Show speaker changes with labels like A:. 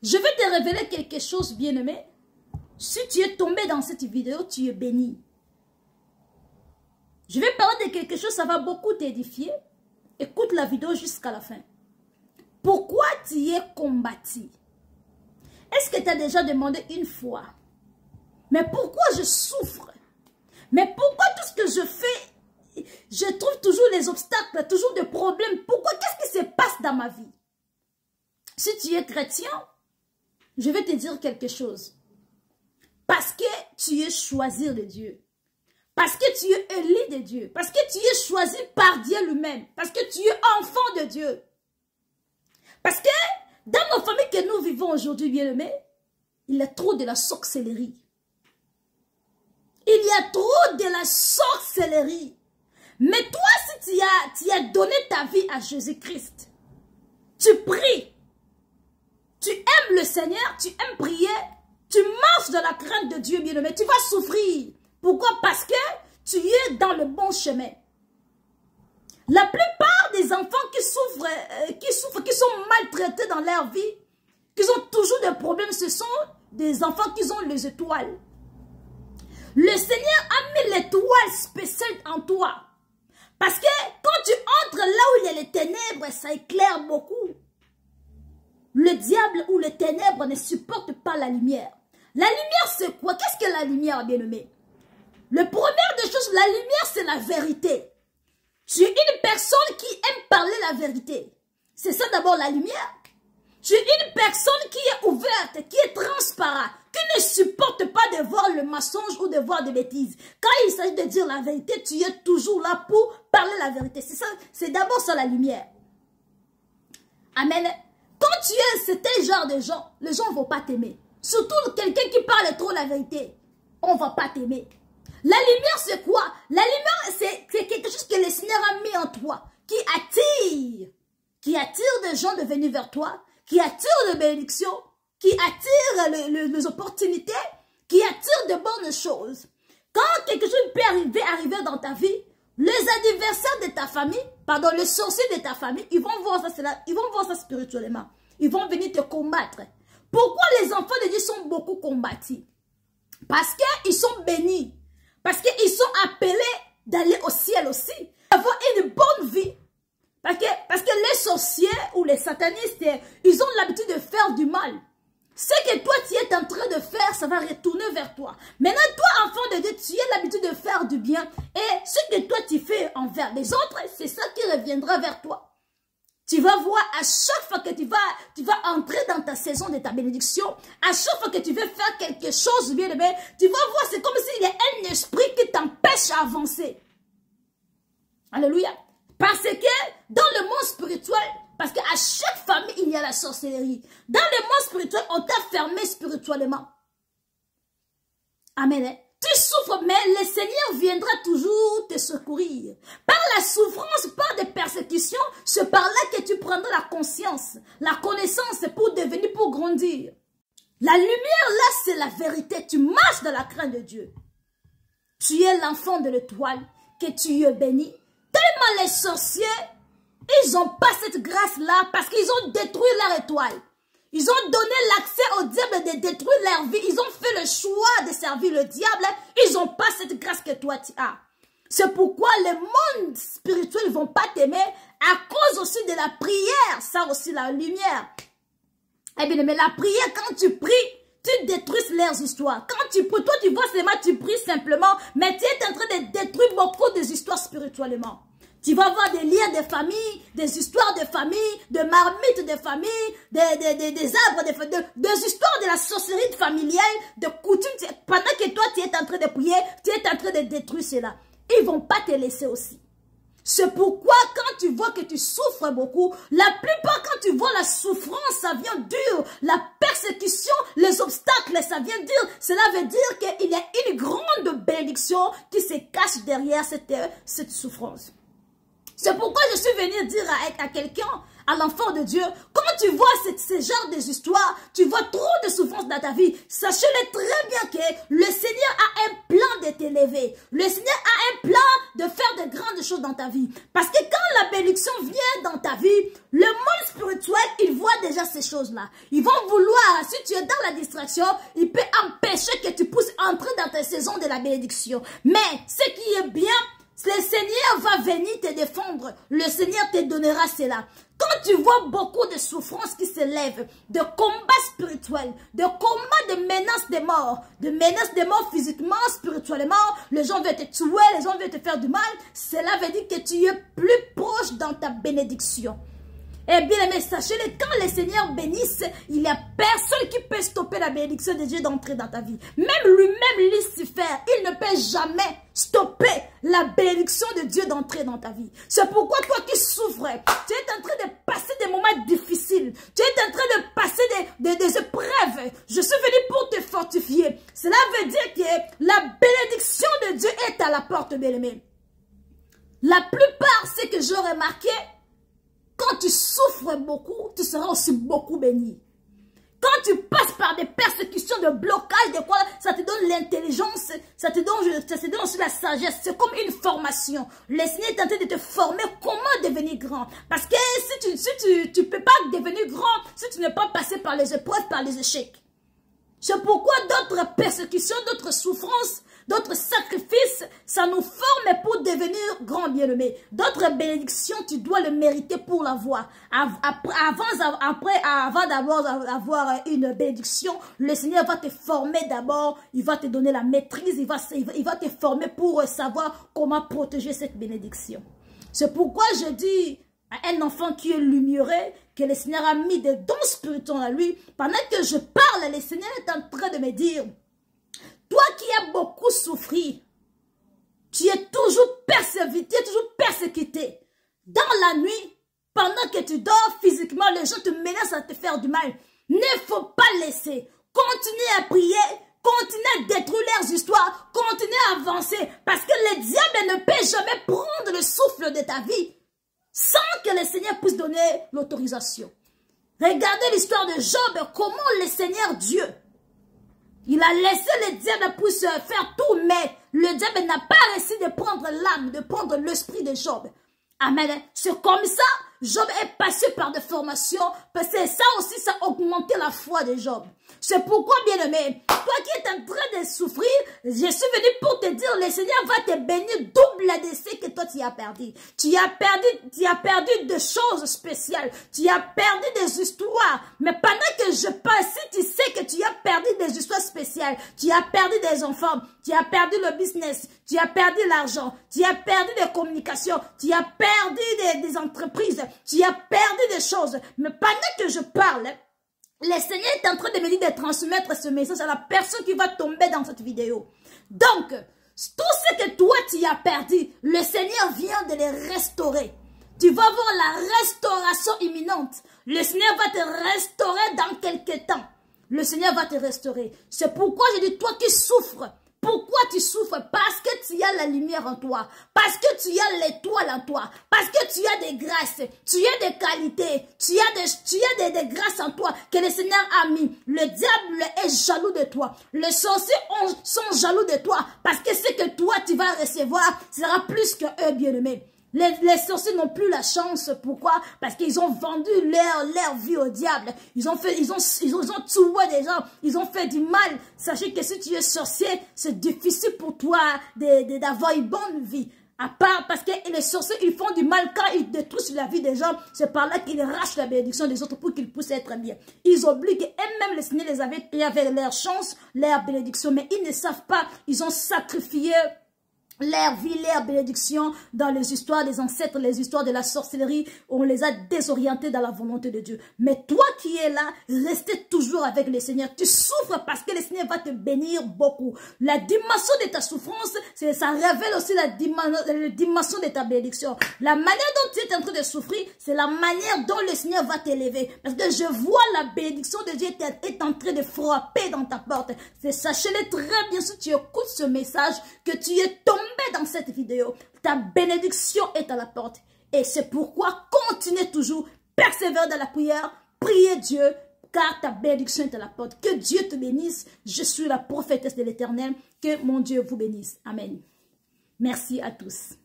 A: Je vais te révéler quelque chose, bien-aimé. Si tu es tombé dans cette vidéo, tu es béni. Je vais parler de quelque chose, ça va beaucoup t'édifier. Écoute la vidéo jusqu'à la fin. Pourquoi tu es combattu? Est-ce que tu as déjà demandé une fois? Mais pourquoi je souffre? Mais pourquoi tout ce que je fais, je trouve toujours les obstacles, toujours des problèmes? Pourquoi? Qu'est-ce qui se passe dans ma vie? Si tu es chrétien, je vais te dire quelque chose. Parce que tu es choisi de Dieu. Parce que tu es élu de Dieu. Parce que tu es choisi par Dieu lui-même. Parce que tu es enfant de Dieu. Parce que dans nos familles que nous vivons aujourd'hui, bien-aimés, il y a trop de la sorcellerie. Il y a trop de la sorcellerie. Mais toi, si tu as donné ta vie à Jésus-Christ, tu pries, tu aimes le Seigneur, tu aimes prier, tu marches dans la crainte de Dieu, bien-aimé, tu vas souffrir. Pourquoi? Parce que tu es dans le bon chemin. La plupart des enfants qui souffrent, qui sont maltraités dans leur vie, qui ont toujours des problèmes, ce sont des enfants qui ont les étoiles. Le Seigneur a mis l'étoile spéciale en toi. Parce que quand tu entres là où il y a les ténèbres, ça éclaire beaucoup. Le diable ou les ténèbres ne supportent pas la lumière. La lumière, c'est quoi? Qu'est-ce que la lumière, bien-aimé? Le premier des choses, la lumière, c'est la vérité. Tu es une personne qui aime parler la vérité. C'est ça d'abord la lumière. Tu es une personne qui est ouverte, qui est transparente, qui ne supporte pas de voir le mensonge ou de voir des bêtises. Quand il s'agit de dire la vérité, tu es toujours là pour parler la vérité. C'est ça, c'est d'abord ça la lumière. Amen. Quand tu es cet genre de gens, les gens ne vont pas t'aimer. Surtout quelqu'un qui parle trop la vérité, on ne va pas t'aimer. La lumière, c'est quoi? La lumière, c'est quelque chose que le Seigneur a mis en toi, qui attire des gens de venir vers toi, qui attire les bénédictions, qui attire les opportunités, qui attire de bonnes choses. Quand quelque chose peut arriver dans ta vie, les adversaires de ta famille, pardon, les sorciers de ta famille, ils vont voir ça, ils vont voir ça spirituellement. Ils vont venir te combattre. Pourquoi les enfants de Dieu sont beaucoup combattus? Parce qu'ils sont bénis. Parce qu'ils sont appelés d'aller au ciel aussi. Avoir une bonne vie. Parce que les sorciers ou les satanistes, ils ont l'habitude de faire du mal. Ce que toi, tu es en train de faire, ça va retourner vers toi. Maintenant, toi, enfant de Dieu, tu as l'habitude de faire du bien. Et ce que toi, tu fais envers les autres, c'est ça qui reviendra vers toi. Tu vas voir à chaque fois que tu vas entrer dans ta saison de ta bénédiction, à chaque fois que tu veux faire quelque chose, bien aimé, tu vas voir, c'est comme s'il y a un esprit qui t'empêche à avancer. Alléluia. Parce que dans le monde spirituel, parce qu'à chaque famille, il y a la sorcellerie. Dans le monde spirituel, on t'a fermé spirituellement. Amen. Tu souffres, mais le Seigneur viendra toujours te secourir. Par la souffrance, par des persécutions, c'est par là que tu prendras la conscience, la connaissance pour devenir, pour grandir. La lumière, là, c'est la vérité. Tu marches dans la crainte de Dieu. Tu es l'enfant de l'étoile, que tu es béni. Tellement les sorciers, ils n'ont pas cette grâce-là parce qu'ils ont détruit leur étoile. Ils ont donné l'accès au diable de détruire leur vie. Ils ont fait le choix de servir le diable. Ils n'ont pas cette grâce que toi tu as. C'est pourquoi les mondes spirituels ne vont pas t'aimer à cause aussi de la prière. Ça aussi, la lumière. Eh bien, mais la prière, quand tu pries, tu détruis leurs histoires. Quand tu pries, toi tu vois seulement, tu pries simplement, mais tu es en train de détruire beaucoup des histoires spirituellement. Tu vas voir des liens de famille, des histoires de famille, de marmites de famille, des arbres, des histoires de la sorcellerie familiale, de coutumes. Pendant que toi, tu es en train de prier, tu es en train de détruire cela. Ils ne vont pas te laisser aussi. C'est pourquoi quand tu vois que tu souffres beaucoup, la plupart quand tu vois la souffrance, ça vient dur. La persécution, les obstacles, ça vient dur. Cela veut dire qu'il y a une grande bénédiction qui se cache derrière cette souffrance. C'est pourquoi je suis venue dire à quelqu'un, à l'enfant de Dieu, quand tu vois ce genre d'histoires, tu vois trop de souffrance dans ta vie, sachez-le très bien que le Seigneur a un plan de t'élever. Le Seigneur a un plan de faire de grandes choses dans ta vie. Parce que quand la bénédiction vient dans ta vie, le monde spirituel, il voit déjà ces choses-là. Ils vont vouloir, si tu es dans la distraction, il peut empêcher que tu puisses entrer dans ta saison de la bénédiction. Mais ce qui est bien, le Seigneur va venir te défendre. Le Seigneur te donnera cela. Quand tu vois beaucoup de souffrances qui se lèvent, de combats spirituels, de combats de menaces de mort physiquement, spirituellement, les gens veulent te tuer, les gens veulent te faire du mal, cela veut dire que tu es plus proche dans ta bénédiction. Eh bien, mais sachez-le, quand le Seigneur bénisse, il n'y a personne qui peut stopper la bénédiction de Dieu d'entrer dans ta vie. Même lui-même, Lucifer, il ne peut jamais stopper la bénédiction de Dieu d'entrer dans ta vie. C'est pourquoi toi qui souffres, tu es en train de passer des moments difficiles. Tu es en train de passer des épreuves. Je suis venu pour te fortifier. Cela veut dire que la bénédiction de Dieu est à la porte, bien-aimé. La plupart, c'est que j'ai remarqué, quand tu souffres beaucoup, tu seras aussi beaucoup béni. Quand tu passes par des persécutions, de blocages, de quoi, ça te donne l'intelligence, ça te donne aussi la sagesse. C'est comme une formation. Le Seigneur est en train de te former comment devenir grand. Parce que si tu peux pas devenir grand, si tu n'es pas passé par les épreuves, par les échecs. C'est pourquoi d'autres persécutions, d'autres souffrances, d'autres sacrifices, ça nous forme pour devenir grand bien-aimé. D'autres bénédictions, tu dois le mériter pour l'avoir. Avant d'avoir une bénédiction, le Seigneur va te former d'abord, il va te donner la maîtrise, il va te former pour savoir comment protéger cette bénédiction. C'est pourquoi je dis à un enfant qui est lumineux, que le Seigneur a mis des dons spirituels à lui, pendant que je parle, le Seigneur est en train de me dire, toi qui as beaucoup souffert, tu es toujours persévéré, tu es toujours persécuté. Dans la nuit, pendant que tu dors physiquement, les gens te menacent à te faire du mal. Ne faut pas laisser. Continuez à prier, continuez à détruire leurs histoires, continuez à avancer. Parce que le diable ne peut jamais prendre le souffle de ta vie sans que le Seigneur puisse donner l'autorisation. Regardez l'histoire de Job, comment le Seigneur Dieu, il a laissé le diable pour se faire tout, mais le diable n'a pas réussi de prendre l'âme, de prendre l'esprit de Job. Amen. C'est comme ça, Job est passé par des formations, parce que ça aussi, ça a augmenté la foi de Job. C'est pourquoi, bien-aimé, toi qui es en train de souffrir, je suis venu pour te dire, le Seigneur va te bénir double de ce que toi tu as perdu. Tu as perdu des choses spéciales. Tu as perdu des histoires. Mais pendant que je passe, si tu sais que tu as perdu des histoires spéciales, tu as perdu des enfants, tu as perdu le business, tu as perdu l'argent, tu as perdu des communications, tu as perdu des entreprises, tu as perdu des choses. Mais pendant que je parle, le Seigneur est en train de me dire de transmettre ce message à la personne qui va tomber dans cette vidéo. Donc, tout ce que toi tu as perdu, le Seigneur vient de les restaurer. Tu vas voir la restauration imminente. Le Seigneur va te restaurer dans quelques temps. Le Seigneur va te restaurer. C'est pourquoi je dis, toi qui souffres, pourquoi tu souffres? Parce que tu as la lumière en toi. Parce que tu as l'étoile en toi. Parce que tu as des grâces. Tu as des qualités. Tu as des grâces en toi que le Seigneur a mis. Le diable est jaloux de toi. Les sorciers sont jaloux de toi. Parce que ce que toi tu vas recevoir sera plus que eux, bien-aimés. Les sorciers n'ont plus la chance. Pourquoi? Parce qu'ils ont vendu leur vie au diable. Ils ont tué des gens. Ils ont fait du mal. Sachez que si tu es sorcier, c'est difficile pour toi d'avoir une bonne vie. À part parce que les sorciers, ils font du mal quand ils détruisent la vie des gens. C'est par là qu'ils rachent la bénédiction des autres pour qu'ils puissent être bien. Ils oublient qu'eux-mêmes, le Seigneur les avait leur chance, leur bénédiction. Mais ils ne savent pas. Ils ont sacrifié leur vie, leur bénédiction dans les histoires des ancêtres, les histoires de la sorcellerie, on les a désorientés dans la volonté de Dieu. Mais toi qui es là, restez toujours avec le Seigneur. Tu souffres parce que le Seigneur va te bénir beaucoup. La dimension de ta souffrance, ça révèle aussi la dimension de ta bénédiction. La manière dont tu es en train de souffrir, c'est la manière dont le Seigneur va t'élever. Parce que je vois la bénédiction de Dieu est en train de frapper dans ta porte. Sachez-le très bien si tu écoutes ce message, que tu es tombé dans cette vidéo. Ta bénédiction est à la porte. Et c'est pourquoi continuez toujours, persévère dans la prière, priez Dieu, car ta bénédiction est à la porte. Que Dieu te bénisse. Je suis la prophétesse de l'Éternel. Que mon Dieu vous bénisse. Amen. Merci à tous.